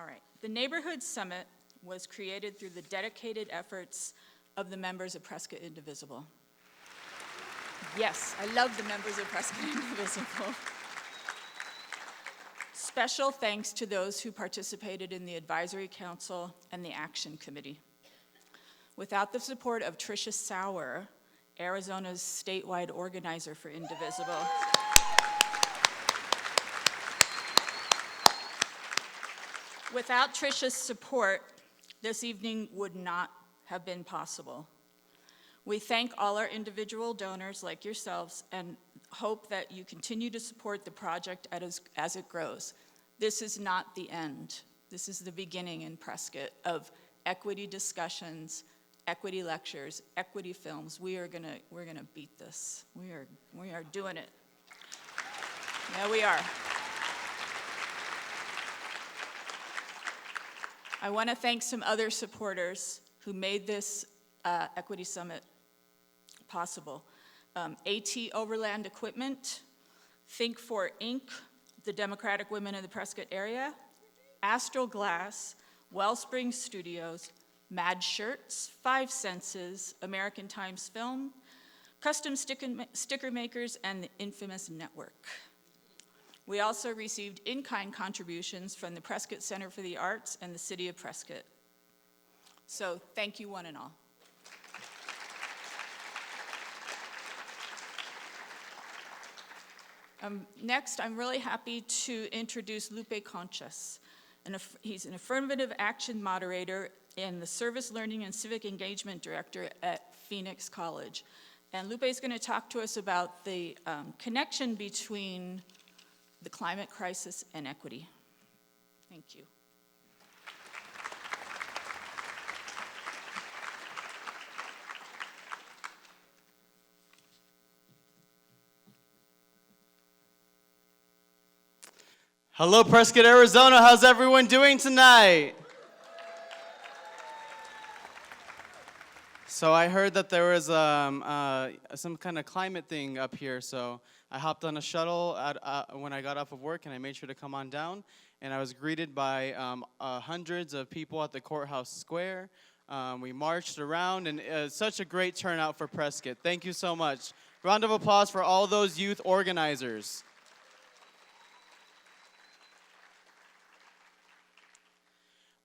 All right. The Neighborhood Summit was created through the dedicated efforts of the members of Prescott Indivisible. Yes, I love the members of Prescott Indivisible. Special thanks to those who participated in the Advisory Council and the Action Committee. Without the support of Tricia Sauer, Arizona's statewide organizer for Indivisible, without Tricia's support, this evening would not have been possible. We thank all our individual donors like yourselves and hope that you continue to support the project as it grows. This is not the end. This is the beginning in Prescott of equity discussions, equity lectures, equity films. We're gonna beat this. We are doing it. Yeah, we are. I want to thank some other supporters who made this Equity Summit possible. AT Overland Equipment, Think For Inc., the Democratic Women of the Prescott Area, Astral Glass, Wellspring Studios, Mad Shirts, Five Senses, American Times Film, Custom Sticker Makers, and the Infamous Network. We also received in-kind contributions from the Prescott Center for the Arts and the City of Prescott. So thank you one and all. Next, I'm really happy to introduce Lupe Conchas. He's an affirmative action moderator and the Service Learning and Civic Engagement Director at Phoenix College. And Lupe is going to talk to us about the connection between the climate crisis and equity. Thank you. Hello, Prescott, Arizona. How's everyone doing tonight? So I heard that there was some kind of climate thing up here, so I hopped on a shuttle when I got off of work, and I made sure to come on down, and I was greeted by hundreds of people at the courthouse square. We marched around, and it's such a great turnout for Prescott. Thank you so much. Round of applause for all those youth organizers.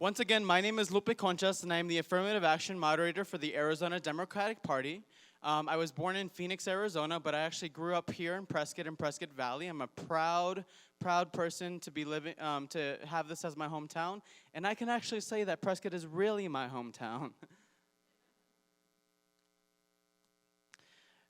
Once again, my name is Lupe Conchas, and I am the Affirmative Action Moderator for the Arizona Democratic Party. I was born in Phoenix, Arizona, but I actually grew up here in Prescott Valley. I'm a proud person to be living, to have this as my hometown, and I can actually say that Prescott is really my hometown.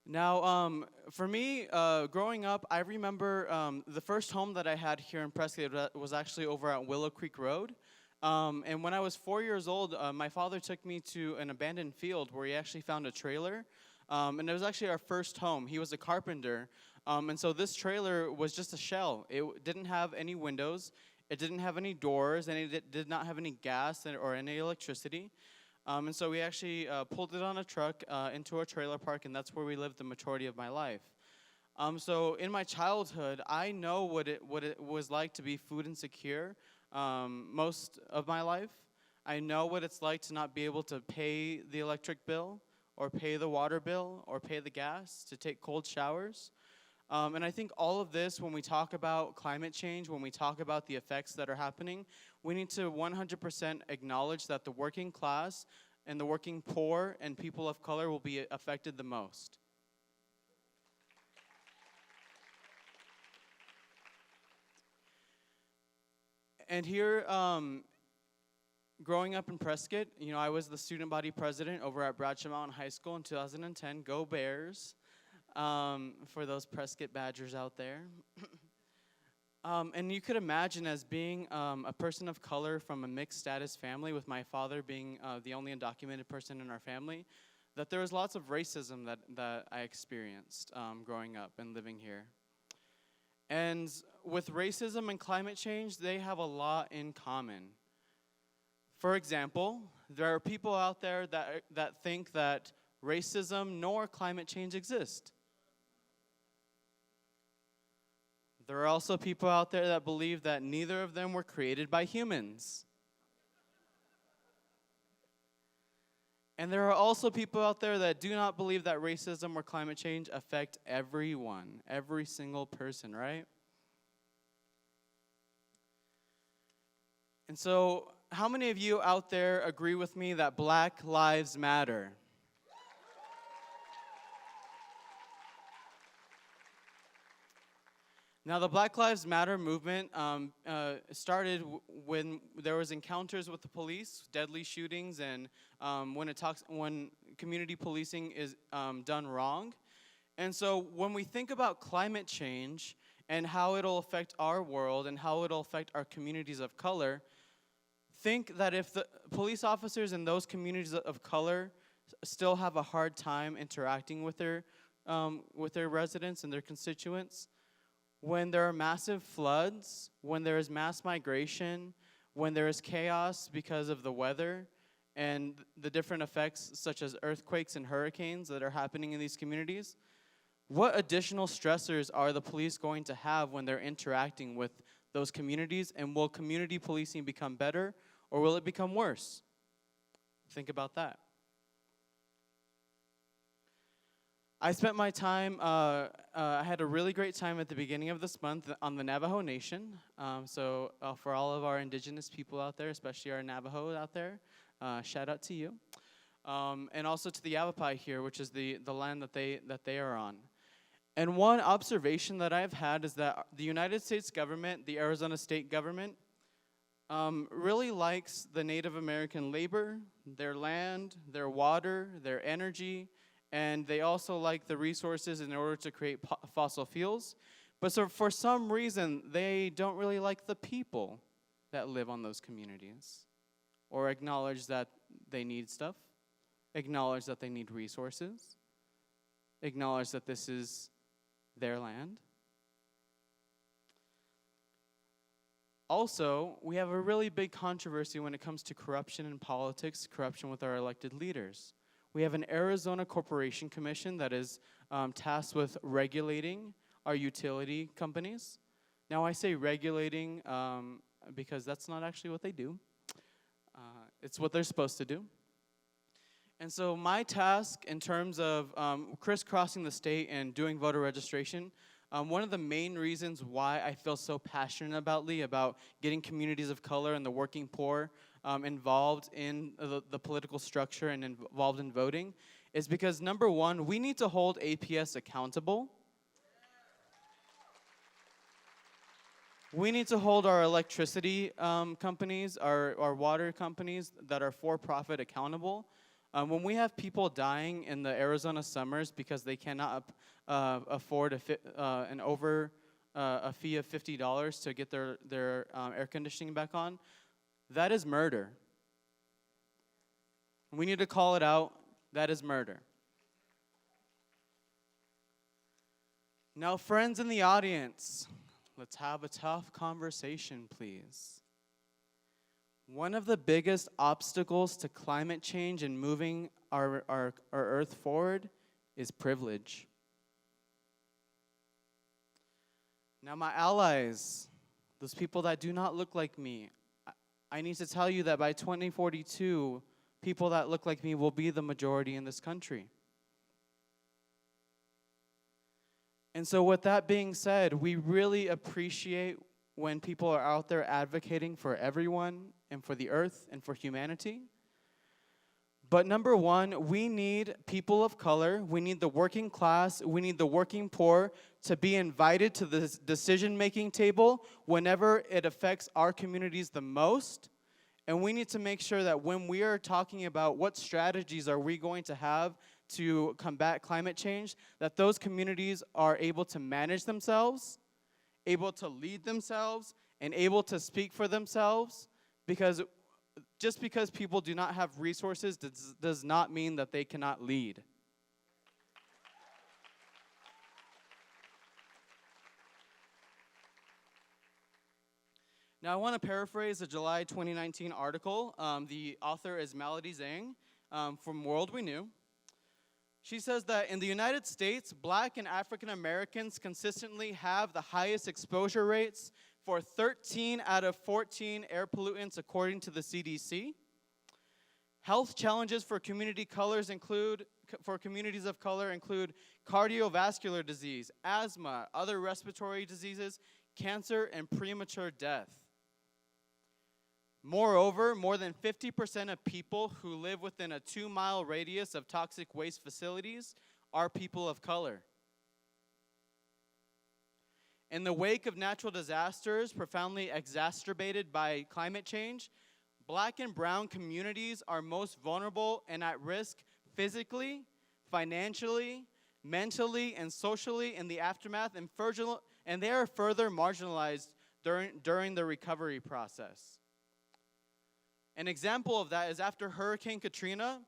Now, for me, growing up, I remember the first home that I had here in Prescott was actually over at Willow Creek Road. And when I was 4 years old, my father took me to an abandoned field where he actually found a trailer. And it was actually our first home. He was a carpenter. And so this trailer was just a shell. It didn't have any windows. It didn't have any doors. And it did not have any gas or any electricity. And so we actually pulled it on a truck into a trailer park. And that's where we lived the majority of my life. So in my childhood, I know what it was like to be food insecure. Most of my life. I know what it's like to not be able to pay the electric bill or pay the water bill or pay the gas, to take cold showers. And I think all of this, when we talk about climate change, when we talk about the effects that are happening, we need to 100% acknowledge that the working class and the working poor and people of color will be affected the most. And here, growing up in Prescott, I was the student body president over at Bradshaw Mountain High School in 2010. Go Bears, for those Prescott Badgers out there. And you could imagine, as being a person of color from a mixed status family, with my father being the only undocumented person in our family, that there was lots of racism that I experienced growing up and living here. And with racism and climate change, they have a lot in common. For example, there are people out there that think that racism nor climate change exist. There are also people out there that believe that neither of them were created by humans. And there are also people out there that do not believe that racism or climate change affect everyone, every single person, right? And so, how many of you out there agree with me that Black Lives Matter? Now, the Black Lives Matter movement started when there was encounters with the police, deadly shootings, and when community policing is done wrong. And so, when we think about climate change and how it'll affect our world and how it'll affect our communities of color, think that if the police officers in those communities of color still have a hard time interacting with their residents and their constituents, when there are massive floods, when there is mass migration, when there is chaos because of the weather and the different effects such as earthquakes and hurricanes that are happening in these communities, what additional stressors are the police going to have when they're interacting with those communities? And will community policing become better or will it become worse? Think about that. I spent my time, I had a really great time at the beginning of this month on the Navajo Nation. So for all of our indigenous people out there, especially our Navajo out there, shout out to you. And also to the Yavapai here, which is the land that they are on. And one observation that I've had is that the United States government, the Arizona state government, really likes the Native American labor, their land, their water, their energy, and they also like the resources in order to create fossil fuels. But so for some reason, they don't really like the people that live on those communities or acknowledge that they need stuff, acknowledge that they need resources, acknowledge that this is their land. Also, we have a really big controversy when it comes to corruption in politics, corruption with our elected leaders. We have an Arizona Corporation Commission that is tasked with regulating our utility companies. Now, I say regulating because that's not actually what they do. It's what they're supposed to do. And so my task in terms of crisscrossing the state and doing voter registration, one of the main reasons why I feel so passionately about getting communities of color and the working poor involved in the political structure and involved in voting is because, number one, we need to hold APS accountable. We need to hold our electricity companies, our water companies that are for-profit accountable. When we have people dying in the Arizona summers because they cannot afford a fee of $50 to get their air conditioning back on, that is murder. We need to call it out. That is murder. Now, friends in the audience, let's have a tough conversation, please. One of the biggest obstacles to climate change and moving our Earth forward is privilege. Now, my allies, those people that do not look like me, I need to tell you that by 2042, people that look like me will be the majority in this country. And so with that being said, we really appreciate when people are out there advocating for everyone and for the earth and for humanity. But number one, we need people of color, we need the working class, we need the working poor to be invited to the decision-making table whenever it affects our communities the most. And we need to make sure that when we are talking about what strategies are we going to have to combat climate change, that those communities are able to manage themselves, able to lead themselves, and able to speak for themselves, because just because people do not have resources does not mean that they cannot lead. Now, I want to paraphrase a July 2019 article. The author is Melody Zhang from World We Knew. She says that in the United States, Black and African Americans consistently have the highest exposure rates for 13 out of 14 air pollutants according to the CDC. Health challenges for for communities of color include cardiovascular disease, asthma, other respiratory diseases, cancer, and premature death. Moreover, more than 50% of people who live within a 2-mile radius of toxic waste facilities are people of color. In the wake of natural disasters profoundly exacerbated by climate change, Black and brown communities are most vulnerable and at risk physically, financially, mentally, and socially in the aftermath, and they are further marginalized during the recovery process. An example of that is after Hurricane Katrina,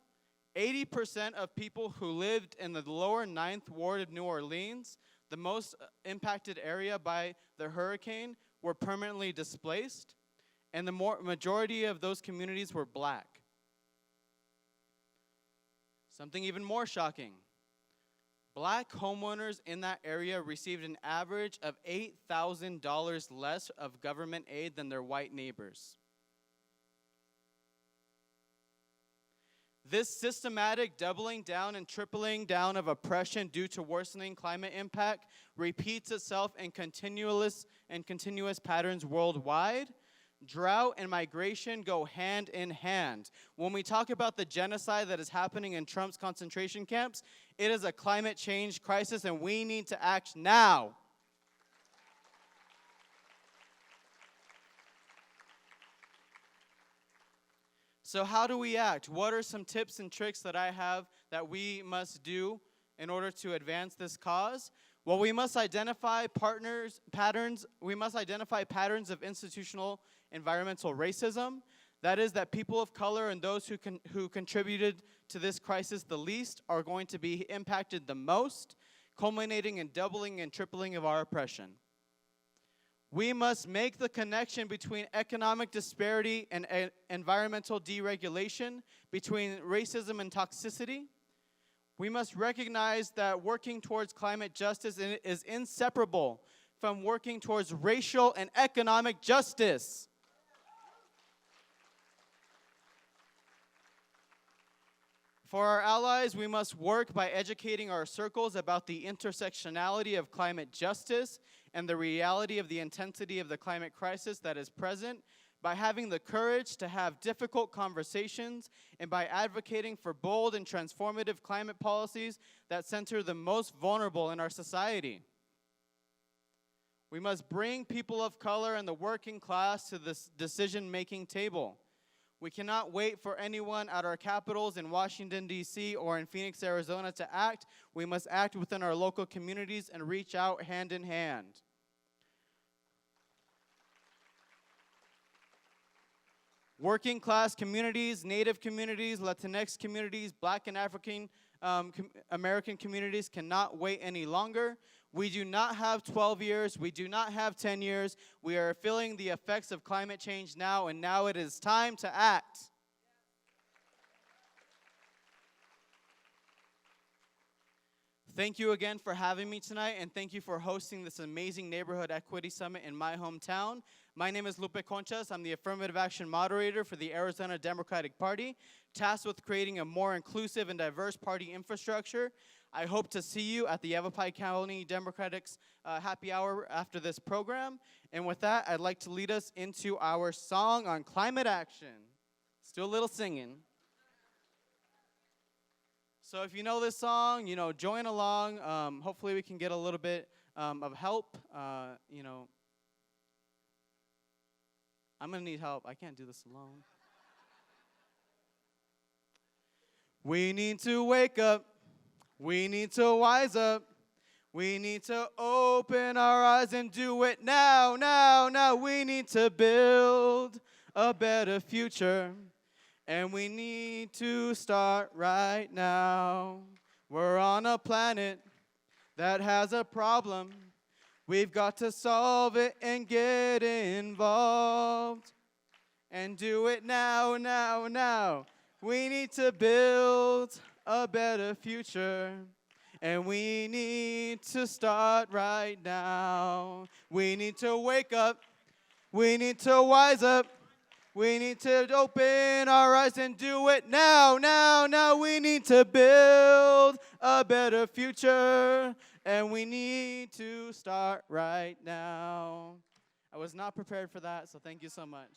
80% of people who lived in the lower 9th Ward of New Orleans, the most impacted area by the hurricane, were permanently displaced, and the majority of those communities were Black. Something even more shocking. Black homeowners in that area received an average of $8,000 less of government aid than their white neighbors. This systematic doubling down and tripling down of oppression due to worsening climate impact repeats itself in continuous patterns worldwide. Drought and migration go hand in hand. When we talk about the genocide that is happening in Trump's concentration camps, it is a climate change crisis, and we need to act now. So how do we act? What are some tips and tricks that I have that we must do in order to advance this cause? Well, we must identify patterns of institutional environmental racism. That is, that people of color and those who contributed to this crisis the least are going to be impacted the most, culminating in doubling and tripling of our oppression. We must make the connection between economic disparity and environmental deregulation, between racism and toxicity. We must recognize that working towards climate justice is inseparable from working towards racial and economic justice. For our allies, we must work by educating our circles about the intersectionality of climate justice and the reality of the intensity of the climate crisis that is present, by having the courage to have difficult conversations, and by advocating for bold and transformative climate policies that center the most vulnerable in our society. We must bring people of color and the working class to this decision-making table. We cannot wait for anyone at our capitals in Washington, D.C. or in Phoenix, Arizona to act. We must act within our local communities and reach out hand in hand. Working class communities, Native communities, Latinx communities, Black and African American communities cannot wait any longer. We do not have 12 years. We do not have 10 years. We are feeling the effects of climate change now, and now it is time to act. Thank you again for having me tonight, and thank you for hosting this amazing Neighborhood Equity Summit in my hometown. My name is Lupe Conchas. I'm the Affirmative Action Moderator for the Arizona Democratic Party, tasked with creating a more inclusive and diverse party infrastructure. I hope to see you at the Yavapai County Democrats Happy Hour after this program. And with that, I'd like to lead us into our song on climate action. Let's do a little singing. So if you know this song, join along. Hopefully we can get a little bit of help. I'm going to need help. I can't do this alone. We need to wake up. We need to wise up. We need to open our eyes and do it now, now, now. We need to build a better future. And we need to start right now. We're on a planet that has a problem. We've got to solve it and get involved. And do it now, now, now. We need to build a better future. And we need to start right now. We need to wake up. We need to wise up. We need to open our eyes and do it now, now, now. We need to build a better future, and we need to start right now. I was not prepared for that, so thank you so much.